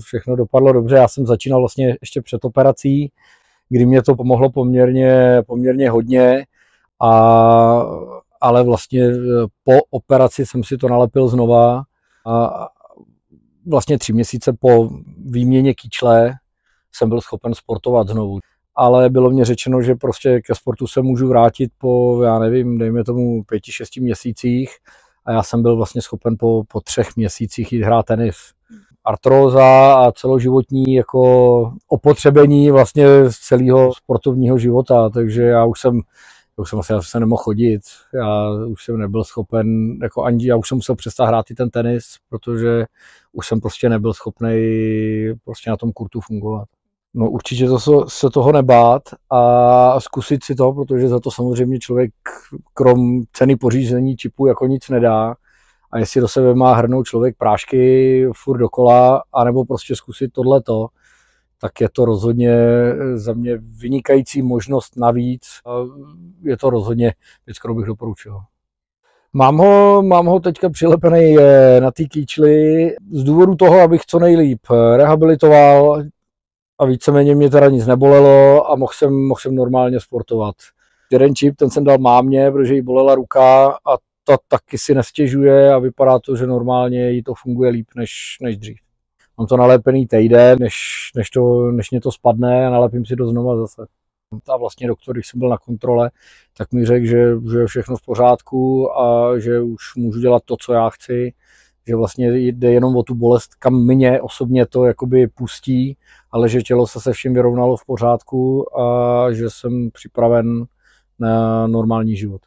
Všechno dopadlo dobře, já jsem začínal vlastně ještě před operací, kdy mě to pomohlo poměrně hodně, ale vlastně po operaci jsem si to nalepil znova a vlastně 3 měsíce po výměně kyčle jsem byl schopen sportovat znovu. Ale bylo mě řečeno, že prostě ke sportu se můžu vrátit po, já nevím, dejme tomu 5-6 měsících a já jsem byl vlastně schopen po 3 měsících jít hrát tenis. Artróza a celoživotní jako opotřebení vlastně z celého sportovního života, takže já už jsem vlastně nemohl chodit, já už jsem nebyl schopen, jako ani já už jsem musel přestat hrát i ten tenis, protože už jsem prostě nebyl schopný prostě na tom kurtu fungovat. No určitě se toho nebát a zkusit si to, protože za to samozřejmě člověk krom ceny pořízení čipu jako nic nedá. A jestli do sebe má hrnout člověk prášky furt dokola, anebo prostě zkusit tohleto, tak je to rozhodně za mě vynikající možnost navíc. Je to rozhodně věc, kterou bych doporučil. Mám ho teďka přilepený na té kyčli z důvodu toho, abych co nejlíp rehabilitoval a víceméně mě teda nic nebolelo a mohl jsem normálně sportovat. Jeden čip, ten jsem dal mámě, protože jí bolela ruka a ta taky si nestěžuje a vypadá to, že normálně jí to funguje líp než dřív. Mám to nalépený týden, než mě to spadne a nalepím si to znova zase. A vlastně doktor, když jsem byl na kontrole, tak mi řekl, že je všechno v pořádku a že už můžu dělat to, co já chci, že vlastně jde jenom o tu bolest, kam mě osobně to jakoby pustí, ale že tělo se vším vyrovnalo v pořádku a že jsem připraven na normální život.